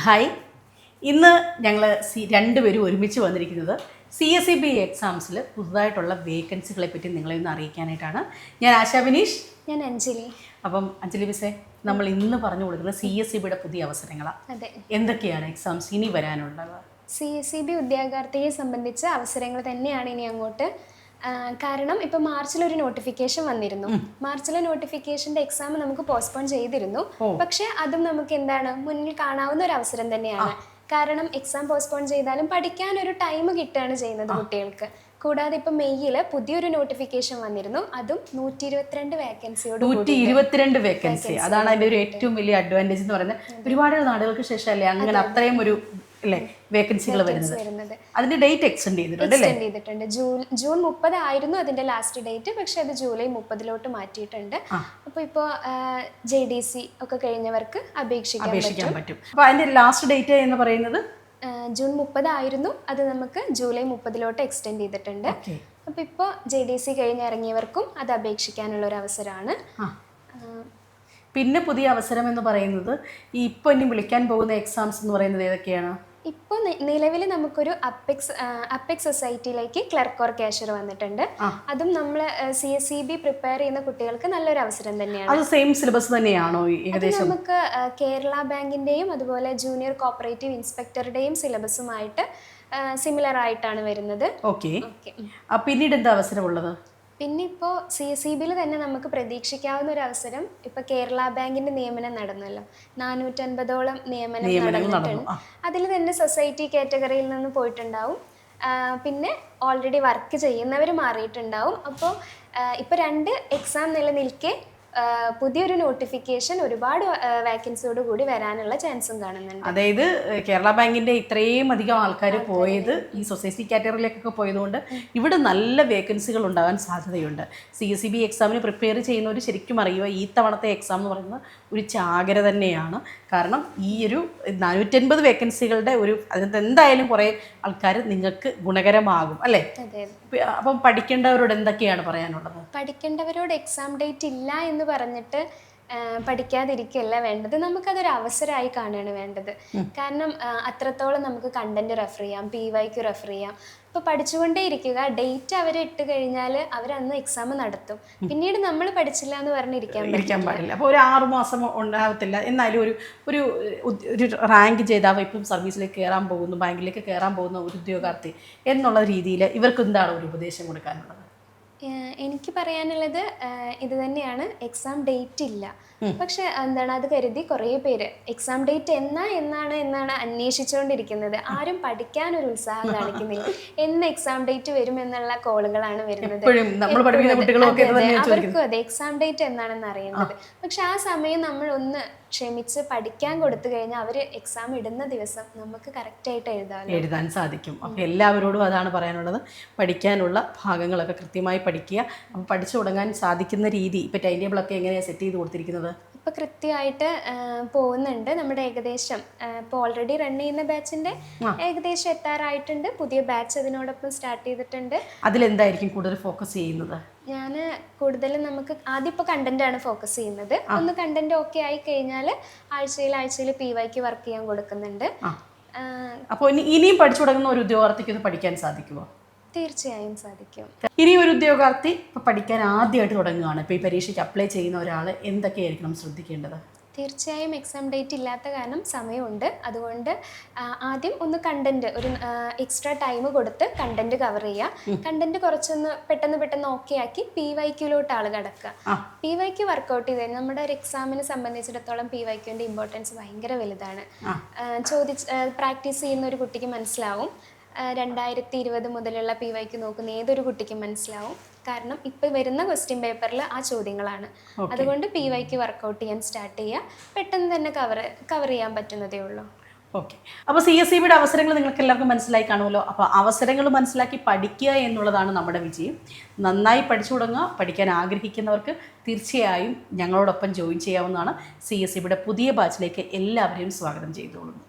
Hi, ഇന്ന് ഞങ്ങൾ രണ്ടുപേരും ഒരുമിച്ച് വന്നിരിക്കുന്നത് CSEB എക്സാംസിൽ പുതുതായിട്ടുള്ള വേക്കൻസികളെ പറ്റി നിങ്ങളെ ഒന്ന് അറിയിക്കാനായിട്ടാണ്. ഞാൻ ആശാ ബിനീഷ്. ഞാൻ അഞ്ജലി. അപ്പം അഞ്ജലി മിസ്സേ, നമ്മൾ ഇന്ന് പറഞ്ഞു കൊടുക്കുന്നത് CSEBയുടെ പുതിയ അവസരങ്ങളാണ്. അതെ, എന്തൊക്കെയാണ് എക്സാംസ് ഇനി വരാനുള്ളത്? CSEB ഉദ്യോഗാർത്ഥിയെ സംബന്ധിച്ച അവസരങ്ങൾ തന്നെയാണ് ഇനി അങ്ങോട്ട്. കാരണം ഇപ്പോൾ മാർച്ചിലൊരു നോട്ടിഫിക്കേഷൻ വന്നിരുന്നു. മാർച്ചിലെ നോട്ടിഫിക്കേഷൻ്റെ എക്സാം നമുക്ക് പോസ്റ്റ്പോൺ ചെയ്തിരുന്നു. പക്ഷെ അതും നമുക്ക് എന്താണ് മുന്നിൽ കാണാവുന്ന ഒരു അവസരം തന്നെയാണ്. കാരണം എക്സാം പോസ്റ്റ്പോൺ ചെയ്താലും പഠിക്കാൻ ഒരു ടൈം കിട്ടുകയാണ് ചെയ്യുന്നത് കുട്ടികൾക്ക്. കൂടാതെ ഇപ്പൊ മെയ്യിൽ പുതിയൊരു നോട്ടിഫിക്കേഷൻ വന്നിരുന്നു. അതും 122 വേക്കൻസിയോട് 122 വേക്കൻസി. അതാണ് അതിന്റെ ഒരു ഏറ്റവും വലിയ അഡ്വാൻറ്റേജ് എന്ന് പറയുന്നത്. ഒരുപാട് നാടുകൾക്ക് ശേഷം അല്ലേ അങ്ങനെ അത്രയും ഒരു വേക്കൻസികൾ വരുന്നത്. അതിന്റെ ഡേറ്റ് എക്സ്റ്റെൻഡ് ചെയ്തിട്ടുണ്ട്. ജൂൺ 30 ആയിരുന്നു അതിന്റെ ലാസ്റ്റ് ഡേറ്റ്. പക്ഷെ അത് ജൂലൈ 30 മാറ്റിയിട്ടുണ്ട്. അപ്പൊ ഇപ്പോ JDC ഒക്കെ കഴിഞ്ഞവർക്ക് അപേക്ഷിക്കാൻ പറ്റും. അപ്പൊ അതിന്റെ ലാസ്റ്റ് ഡേറ്റ് എന്ന് പറയുന്നത് ജൂൺ 30 ആയിരുന്നു. അത് നമുക്ക് ജൂലൈ 30 എക്സ്റ്റെൻഡ് ചെയ്തിട്ടുണ്ട്. അപ്പൊ ഇപ്പോ JDC കഴിഞ്ഞിറങ്ങിയവർക്കും അത് അപേക്ഷിക്കാനുള്ള ഒരു അവസരമാണ്. പിന്നെ പുതിയ അവസരം എന്ന് പറയുന്നത് ഇപ്പൊ ഇനി വിളിക്കാൻ പോകുന്ന എക്സാംസ് എന്ന് പറയുന്നത് ഏതൊക്കെയാണ്? ഇപ്പോൾ നിലവിൽ നമുക്കൊരു അപ്പെക്സ് സൊസൈറ്റിയിലേക്ക് ക്ലർക്ക് ഓർ കാഷ്യർ വന്നിട്ടുണ്ട്. അതും നമ്മൾ CSEB പ്രിപ്പയർ ചെയ്യുന്ന കുട്ടികൾക്ക് നല്ലൊരു അവസരം തന്നെയാണ്. അത് സെയിം സിലബസ് തന്നെയാണോ? ഏകദേശം നമുക്ക് കേരള ബാങ്കിന്റെയും അതുപോലെ ജൂനിയർ കോപ്പറേറ്റീവ് ഇൻസ്പെക്ടറുടെയും സിലബസുമായിട്ട് സിമിലർ ആയിട്ടാണ് വരുന്നത്. ഓക്കെ. പിന്നീട് എന്താ അവസരമുള്ളത്? പിന്നെ ഇപ്പോൾ CSEBയിൽ തന്നെ നമുക്ക് പ്രതീക്ഷിക്കാവുന്ന ഒരു അവസരം, ഇപ്പോൾ കേരള ബാങ്കിന്റെ നിയമനം നടന്നല്ലോ. 450ഓളം നിയമനം നടന്നിട്ടുണ്ട്. അതിൽ തന്നെ സൊസൈറ്റി കാറ്റഗറിയിൽ നിന്ന് പോയിട്ടുണ്ടാവും. പിന്നെ ഓൾറെഡി വർക്ക് ചെയ്യുന്നവർ മാറിയിട്ടുണ്ടാവും. അപ്പോൾ ഇപ്പോൾ 2 എക്സാം നിലനിൽക്കെ പുതിയൊരു നോട്ടിഫിക്കേഷൻ ഒരുപാട് വേക്കൻസിയോട് കൂടി വരാനുള്ള ചാൻസും കാണുന്നുണ്ട്. അതായത് കേരള ബാങ്കിന്റെ ഇത്രയും അധികം ആൾക്കാർ പോയത് ഈ സൊസൈറ്റി കാറ്റഗറിയിലേക്കൊക്കെ പോയതുകൊണ്ട് ഇവിടെ നല്ല വേക്കൻസികൾ ഉണ്ടാകാൻ സാധ്യതയുണ്ട്. CSEB എക്സാമിന് പ്രിപ്പയർ ചെയ്യുന്നവർ ശരിക്കും അറിയുക ഈ തവണത്തെ എക്സാം എന്ന് പറയുന്നത് ഒരു ചാകര തന്നെയാണ്. കാരണം ഈ ഒരു 450 വേക്കൻസികളുടെ അതിനകത്ത് എന്തായാലും കുറേ ആൾക്കാർ നിങ്ങൾക്ക് ഗുണകരമാകും അല്ലേ? അപ്പം പഠിക്കേണ്ടവരോട് എന്തൊക്കെയാണ് പറയാനുള്ളത്? പഠിക്കേണ്ടവരോട് എക്സാം ഡേറ്റ് ഇല്ല എന്ന് പറഞ്ഞിട്ട് പഠിക്കാതിരിക്കുകയല്ല വേണ്ടത്. നമുക്കതൊരു അവസരമായി കാണുകയാണ് വേണ്ടത്. കാരണം അത്രത്തോളം നമുക്ക് കണ്ടന്റ് റെഫർ ചെയ്യാം, PYQ റെഫർ ചെയ്യാം. ഇപ്പോൾ പഠിച്ചുകൊണ്ടേ ഇരിക്കുക. ഡേറ്റ് അവർ ഇട്ട് കഴിഞ്ഞാൽ അവരന്ന് എക്സാം നടത്തും. പിന്നീട് നമ്മൾ പഠിച്ചില്ല എന്ന് പറഞ്ഞിരിക്കാൻ പാടില്ല. അപ്പോൾ ഒരു 6 മാസം ഉണ്ടാകത്തില്ല. എന്നാലും ഒരു റാങ്ക് ജേതാവ് ഇപ്പം സർവീസിലേക്ക് കയറാൻ പോകുന്നു, ബാങ്കിലേക്ക് കയറാൻ പോകുന്ന ഒരു ഉദ്യോഗാർത്ഥി എന്നുള്ള രീതിയിൽ ഇവർക്ക് എന്താണ് ഒരു ഉപദേശം കൊടുക്കാനുള്ളത്? എനിക്ക് പറയാനുള്ളത് ഇത് തന്നെയാണ്. എക്സാം ഡേറ്റ് ഇല്ല, പക്ഷെ എന്താണ് അത് കരുതി കുറേ പേര് എക്സാം ഡേറ്റ് എന്നാണ് അന്വേഷിച്ചുകൊണ്ടിരിക്കുന്നത്. ആരും പഠിക്കാനൊരു ഉത്സാഹം കാണിക്കുന്നില്ല. എന്ന് എക്സാം ഡേറ്റ് വരും എന്നുള്ള കോളുകളാണ് വരുന്നത്. അവർക്കും അതെ, എക്സാം ഡേറ്റ് എന്നാണെന്ന് അറിയുന്നത്. പക്ഷെ ആ സമയം നമ്മൾ ഒന്ന് ക്ഷമിച്ച് പഠിക്കാൻ കൊടുത്തു കഴിഞ്ഞാൽ അവർ എക്സാം ഇടുന്ന ദിവസം നമുക്ക് കറക്റ്റായിട്ട് എഴുതാൻ സാധിക്കും. അപ്പോൾ എല്ലാവരോടും അതാണ് പറയാനുള്ളത്. പഠിക്കാനുള്ള ഭാഗങ്ങളൊക്കെ കൃത്യമായി പഠിക്കുക. അപ്പോൾ പഠിച്ചു തുടങ്ങാൻ സാധിക്കുന്ന രീതി ഇപ്പോൾ ടൈം ടേബിളൊക്കെ എങ്ങനെയാണ് സെറ്റ് ചെയ്ത് കൊടുത്തിരിക്കുന്നത്? ഇപ്പോൾ കൃത്യമായിട്ട് പോകുന്നുണ്ട്. നമ്മുടെ ഏകദേശം ഇപ്പോൾ ഓൾറെഡി റൺ ചെയ്യുന്ന ബാച്ചിൻ്റെ ഏകദേശം എത്താറായിട്ടുണ്ട്. പുതിയ ബാച്ച് അതിനോടൊപ്പം സ്റ്റാർട്ട് ചെയ്തിട്ടുണ്ട്. അതിലെന്തായിരിക്കും കൂടുതൽ ഫോക്കസ് ചെയ്യുന്നത്? ഞാൻ കൂടുതലും നമുക്ക് ആദ്യം ഇപ്പോൾ കണ്ടന്റാണ് ഫോക്കസ് ചെയ്യുന്നത്. ഒന്ന് കണ്ടന്റ് ഓക്കെ ആയി കഴിഞ്ഞാൽ ആഴ്ചയിൽ PYQ വർക്ക് ചെയ്യാൻ കൊടുക്കുന്നുണ്ട്. അപ്പോൾ ഇനിയും പഠിച്ചു തുടങ്ങുന്ന ഒരു ഉദ്യോഗാർത്ഥിക്ക് ഇത് പഠിക്കാൻ സാധിക്കുമോ? തീർച്ചയായും സാധിക്കും. ഇനി ഒരു ഉദ്യോഗാർത്ഥി ഇപ്പോൾ പഠിക്കാൻ ആദ്യമായിട്ട് തുടങ്ങുകയാണ്, ഇപ്പോൾ ഈ പരീക്ഷയ്ക്ക് അപ്ലൈ ചെയ്യുന്ന ഒരാൾ എന്തൊക്കെയായിരിക്കണം ശ്രദ്ധിക്കേണ്ടത്? തീർച്ചയായും എക്സാം ഡേറ്റ് ഇല്ലാത്ത കാരണം സമയമുണ്ട്. അതുകൊണ്ട് ആദ്യം ഒന്ന് കണ്ടന്റ് ഒരു എക്സ്ട്രാ ടൈം കൊടുത്ത് കണ്ടന്റ് കവർ ചെയ്യുക. കണ്ടന്റ് കുറച്ചൊന്ന് പെട്ടെന്ന് ഓക്കെ ആക്കി PYQയിലോട്ട് ആൾ കിടക്കുക. PYQ വർക്കൗട്ട് ചെയ്ത് കഴിഞ്ഞാൽ നമ്മുടെ ഒരു എക്സാമിനെ സംബന്ധിച്ചിടത്തോളം PYQന്റെ ഇമ്പോർട്ടൻസ് ഭയങ്കര വലുതാണ്. പ്രാക്ടീസ് ചെയ്യുന്ന ഒരു കുട്ടിക്ക് മനസ്സിലാവും. 2020 മുതലുള്ള PYQ നോക്കുന്ന ഏതൊരു കുട്ടിക്കും മനസ്സിലാവും. കാരണം ഇപ്പോൾ വരുന്ന ക്വസ്റ്റ്യൻ പേപ്പറിൽ ആ ചോദ്യങ്ങളാണ്. അതുകൊണ്ട് PYQ വർക്കൗട്ട് ചെയ്യാൻ സ്റ്റാർട്ട് ചെയ്യുക. പെട്ടെന്ന് തന്നെ കവർ ചെയ്യാൻ പറ്റുന്നതേ ഉള്ളൂ. ഓക്കെ. അപ്പോൾ CSEBയുടെ അവസരങ്ങൾ നിങ്ങൾക്ക് എല്ലാവർക്കും മനസ്സിലായി കാണുമല്ലോ. അപ്പോൾ അവസരങ്ങൾ മനസ്സിലാക്കി പഠിക്കുക എന്നുള്ളതാണ് നമ്മുടെ വിജയം. നന്നായി പഠിച്ചു തുടങ്ങുക. പഠിക്കാൻ ആഗ്രഹിക്കുന്നവർക്ക് തീർച്ചയായും ഞങ്ങളോടൊപ്പം ജോയിൻ ചെയ്യാവുന്നതാണ്. CSEBയുടെ പുതിയ ബാച്ചിലേക്ക് എല്ലാവരെയും സ്വാഗതം ചെയ്തുകൊള്ളുന്നു.